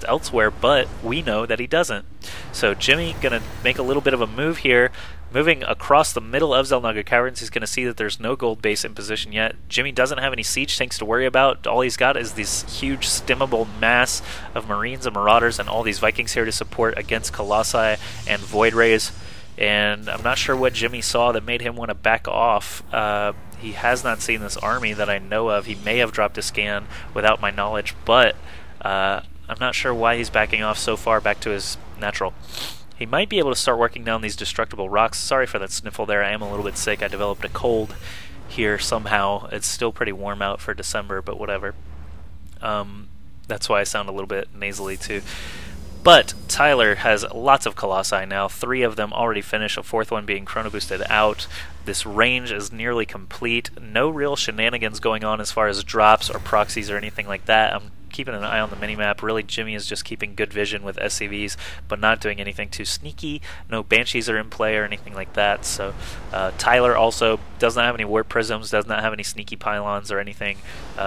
looked elsewhere, but we know that he doesn't. So Jimmy gonna make a little bit of a move here. Moving across the middle of Xel'Naga Caverns, he's going to see that there's no gold base in position yet. Jimmy doesn't have any siege tanks to worry about. All he's got is this huge stimmable mass of Marines and Marauders and all these Vikings here to support against Colossi and Void Rays. And I'm not sure what Jimmy saw that made him want to back off. He has not seen this army that I know of. He may have dropped a scan without my knowledge, but I'm not sure why he's backing off so far back to his natural. He might be able to start working down these destructible rocks. Sorry for that sniffle there. I am a little bit sick. I developed a cold here somehow. It's still pretty warm out for December, but whatever. That's why I sound a little bit nasally too. But Tyler has lots of Colossi now. 3 of them already finished, a 4th one being chrono boosted out. This range is nearly complete. No real shenanigans going on as far as drops or proxies or anything like that. I'm keeping an eye on the minimap. Really, Jimmy is just keeping good vision with SCVs, but not doing anything too sneaky. No Banshees are in play or anything like that. So Tyler also does not have any warp prisms, does not have any sneaky pylons or anything.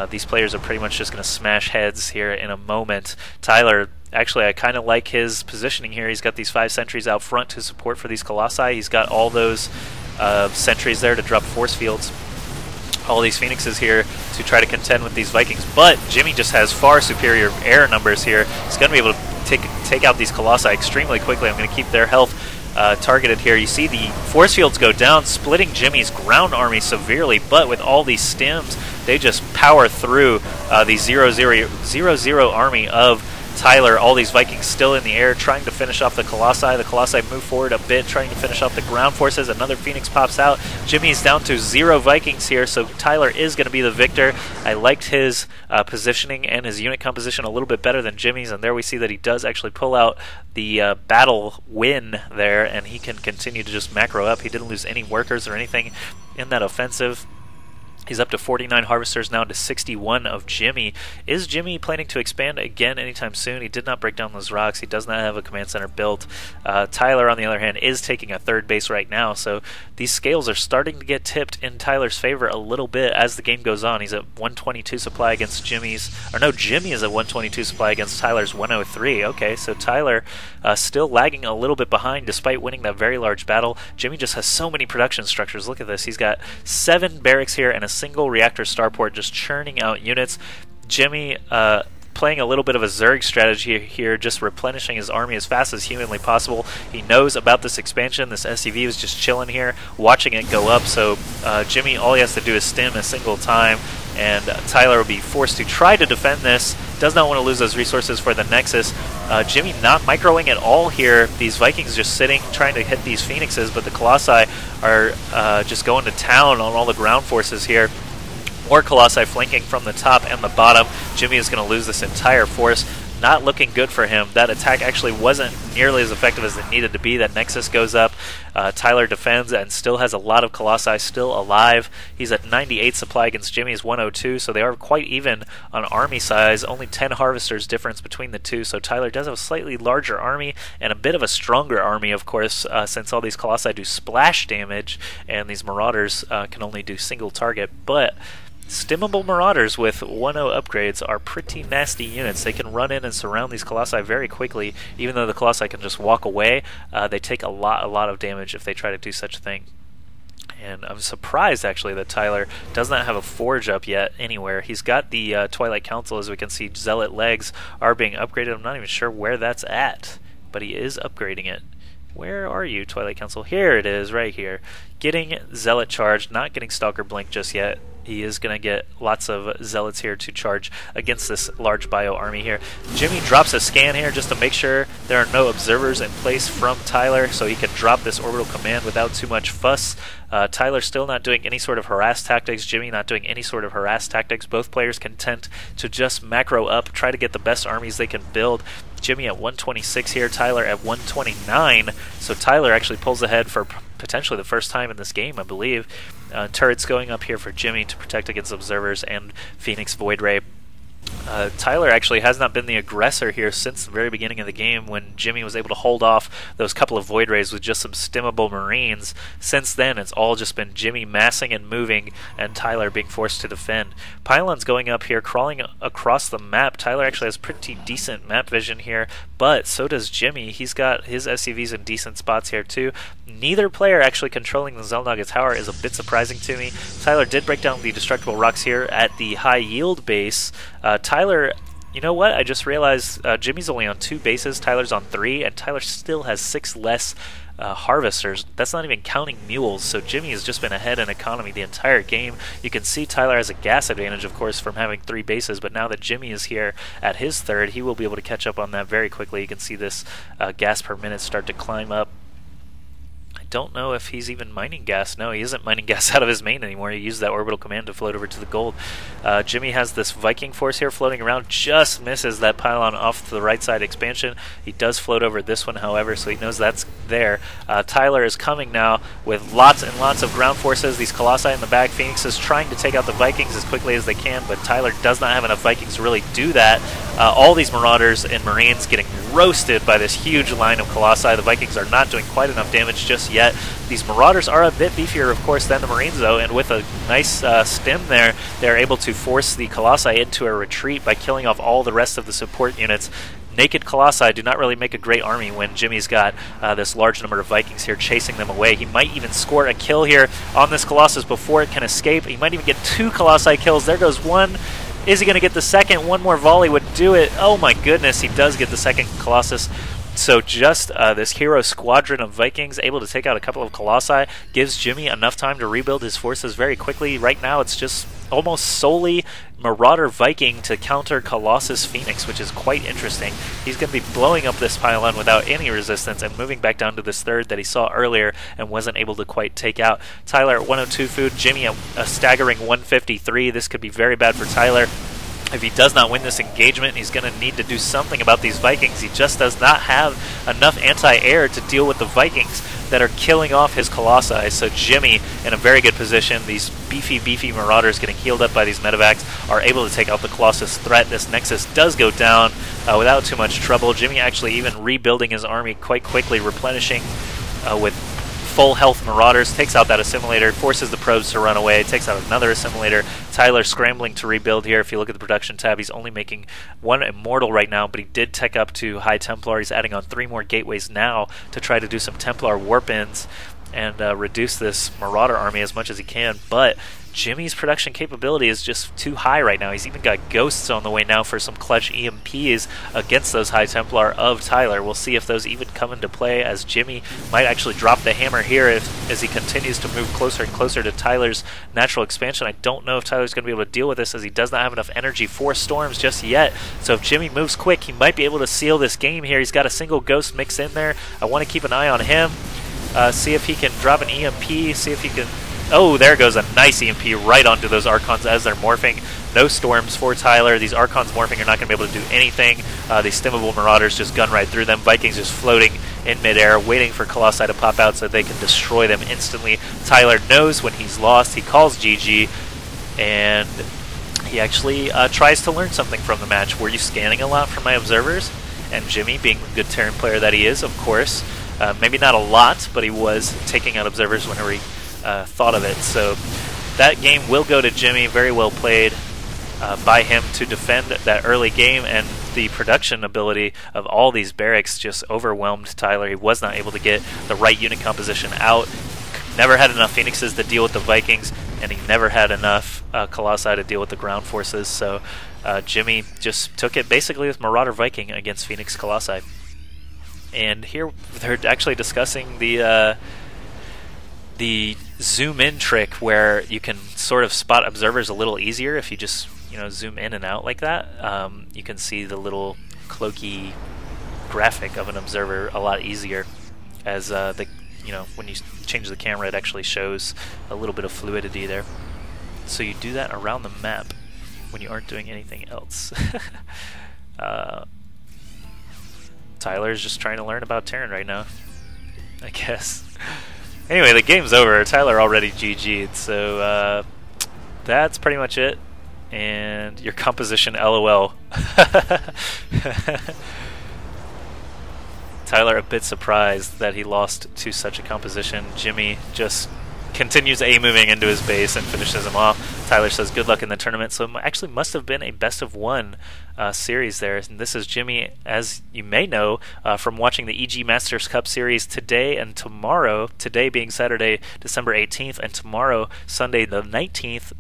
These players are pretty much just going to smash heads here in a moment. Tyler, actually, I kind of like his positioning here. He's got these 5 sentries out front to support for these Colossi. He's got all those sentries there to drop force fields. All these Phoenixes here to try to contend with these Vikings, but Jimmy just has far superior air numbers here. He's going to be able to take out these Colossi extremely quickly. I'm going to keep their health targeted here. You see the force fields go down, splitting Jimmy's ground army severely, but with all these stims, they just power through the 0-0 army of Tyler. All these Vikings still in the air trying to finish off the Colossi. The Colossi move forward a bit trying to finish off the ground forces. Another Phoenix pops out. Jimmy's down to 0 Vikings here, so Tyler is going to be the victor. I liked his positioning and his unit composition a little bit better than Jimmy's, and there we see that he does actually pull out the battle win there, and he can continue to just macro up. He didn't lose any workers or anything in that offensive. He's up to 49 harvesters now to 61 of Jimmy. Is Jimmy planning to expand again anytime soon? He did not break down those rocks. He does not have a command center built. Tyler, on the other hand, is taking a 3rd base right now, so these scales are starting to get tipped in Tyler's favor a little bit as the game goes on. He's at 122 supply against Jimmy's, or no, Jimmy is at 122 supply against Tyler's 103. Okay, so Tyler still lagging a little bit behind despite winning that very large battle. Jimmy just has so many production structures. Look at this. He's got 7 barracks here and a single reactor starport just churning out units. Jimmy playing a little bit of a Zerg strategy here, just replenishing his army as fast as humanly possible. He knows about this expansion. This SCV was just chilling here, watching it go up, so Jimmy, all he has to do is stim a single time, and Tyler will be forced to try to defend this. Does not want to lose those resources for the Nexus. Jimmy not microing at all here. These Vikings just sitting, trying to hit these Phoenixes, but the Colossi are just going to town on all the ground forces here. More Colossi flanking from the top and the bottom. Jimmy is going to lose this entire force. Not looking good for him. That attack actually wasn't nearly as effective as it needed to be. That Nexus goes up. Tyler defends and still has a lot of Colossi still alive. He's at 98 supply against Jimmy's 102, so they are quite even on army size. Only 10 harvesters difference between the two, so Tyler does have a slightly larger army and a bit of a stronger army, of course, since all these Colossi do splash damage and these Marauders can only do single target. But stimmable Marauders with 1-0 upgrades are pretty nasty units. They can run in and surround these Colossi very quickly. Even though the Colossi can just walk away, they take a lot of damage if they try to do such a thing. And I'm surprised, actually, that Tyler does not have a forge up yet anywhere. He's got the Twilight Council, as we can see. Zealot legs are being upgraded. I'm not even sure where that's at, but he is upgrading it. Where are you, Twilight Council? Here it is, right here. Getting Zealot charged, not getting Stalker Blink just yet. He is going to get lots of Zealots here to charge against this large bio army here. Jimmy drops a scan here just to make sure there are no observers in place from Tyler, so he can drop this orbital command without too much fuss. Tyler still not doing any sort of harass tactics. Jimmy not doing any sort of harass tactics. Both players content to just macro up, try to get the best armies they can build. Jimmy at 126 here, Tyler at 129. So Tyler actually pulls ahead for potentially the first time in this game, I believe. Turrets going up here for Jimmy to protect against observers and Phoenix Void Ray. Tyler actually has not been the aggressor here since the very beginning of the game when Jimmy was able to hold off those couple of Void Rays with just some stimmable Marines. Since then, it's all just been Jimmy massing and moving and Tyler being forced to defend. Pylon's going up here, crawling across the map. Tyler actually has pretty decent map vision here, but so does Jimmy. He's got his SCVs in decent spots here too. Neither player actually controlling the Xel'Naga Tower is a bit surprising to me. Tyler did break down the destructible rocks here at the high yield base. Tyler, you know what? I just realized Jimmy's only on 2 bases, Tyler's on 3, and Tyler still has 6 less harvesters. That's not even counting mules, so Jimmy has just been ahead in economy the entire game. You can see Tyler has a gas advantage, of course, from having 3 bases, but now that Jimmy is here at his 3rd, he will be able to catch up on that very quickly. You can see this gas per minute start to climb up. Don't know if he's even mining gas. No, he isn't mining gas out of his main anymore. He used that orbital command to float over to the gold. Jimmy has this Viking force here floating around, just misses that pylon off to the right side expansion. He does float over this one, however, so he knows that's there. Tyler is coming now with lots and lots of ground forces. These Colossi in the back. Phoenix is trying to take out the Vikings as quickly as they can, but Tyler does not have enough Vikings to really do that. All these Marauders and Marines getting roasted by this huge line of Colossi. The Vikings are not doing quite enough damage just yet. These Marauders are a bit beefier, of course, than the Marines, though, and with a nice stem there, they're able to force the Colossi into a retreat by killing off all the rest of the support units. Naked Colossi do not really make a great army when Jimmy's got this large number of Vikings here chasing them away. He might even score a kill here on this Colossus before it can escape. He might even get 2 Colossi kills. There goes one. Is he going to get the second? One more volley would do it. Oh my goodness, he does get the second Colossus. So just this hero squadron of Vikings able to take out a couple of Colossi gives Jimmy enough time to rebuild his forces very quickly. Right now it's just almost solely Marauder Viking to counter Colossus Phoenix, which is quite interesting. He's going to be blowing up this pylon without any resistance and moving back down to this 3rd that he saw earlier and wasn't able to quite take out. Tyler at 102 food, Jimmy at a staggering 153. This could be very bad for Tyler. If he does not win this engagement, he's going to need to do something about these Vikings. He just does not have enough anti-air to deal with the Vikings that are killing off his Colossi. So Jimmy in a very good position. These beefy Marauders getting healed up by these medevacs are able to take out the Colossus threat. This Nexus does go down without too much trouble. Jimmy actually even rebuilding his army quite quickly, replenishing with full health Marauders, takes out that assimilator, forces the probes to run away, takes out another assimilator. Tyler scrambling to rebuild here. If you look at the production tab, he's only making 1 immortal right now, but he did tech up to High Templar. He's adding on 3 more gateways now to try to do some Templar warp-ins and reduce this Marauder army as much as he can, but Jimmy's production capability is just too high right now. He's even got Ghosts on the way now for some clutch EMPs against those High Templar of Tyler. We'll see if those even come into play, as Jimmy might actually drop the hammer here as he continues to move closer and closer to Tyler's natural expansion. I don't know if Tyler's going to be able to deal with this, as he does not have enough energy for storms just yet. So if Jimmy moves quick, he might be able to seal this game here. He's got a single Ghost mix in there. I want to keep an eye on him. See if he can drop an EMP, see if he can... Oh, there goes a nice EMP right onto those Archons as they're morphing. No storms for Tyler. These Archons morphing are not going to be able to do anything. These stimmable Marauders just gun right through them. Vikings just floating in midair, waiting for Colossi to pop out so they can destroy them instantly. Tyler knows when he's lost. He calls GG, and he actually tries to learn something from the match. Were you scanning a lot from my observers? And Jimmy, being the good Terran player that he is, of course, maybe not a lot, but he was taking out observers whenever he thought of it. So that game will go to Jimmy. Very well played by him to defend that early game, and the production ability of all these barracks just overwhelmed Tyler. He was not able to get the right unit composition out. Never had enough Phoenixes to deal with the Vikings, and he never had enough Colossi to deal with the ground forces. So Jimmy just took it basically with Marauder Viking against Phoenix Colossi. And here they're actually discussing the zoom in trick, where you can sort of spot observers a little easier if you just zoom in and out like that. You can see the little cloaky graphic of an observer a lot easier, as when you change the camera, it actually shows a little bit of fluidity there. So you do that around the map when you aren't doing anything else. Tyler's just trying to learn about Terran right now, I guess. Anyway, the game's over. Tyler already GG'd, so that's pretty much it. And your composition, LOL. Tyler a bit surprised that he lost to such a composition. Jimmy just continues A-moving into his base and finishes him off. Tyler says good luck in the tournament. So it actually must have been a best-of-1 series there. And this is Jimmy, as you may know, from watching the EG Masters Cup series today and tomorrow, today being Saturday, December 18th, and tomorrow, Sunday the 19th.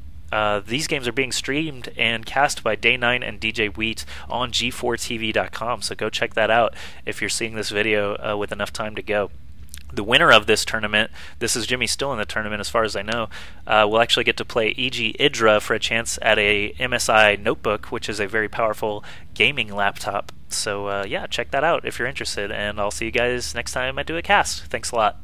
These games are being streamed and cast by Day9 and DJ Wheat on G4TV.com, so go check that out if you're seeing this video with enough time to go. The winner of this tournament, this is Jimmy still in the tournament as far as I know, will actually get to play EG Idra for a chance at a MSI notebook, which is a very powerful gaming laptop. So yeah, check that out if you're interested, and I'll see you guys next time I do a cast. Thanks a lot.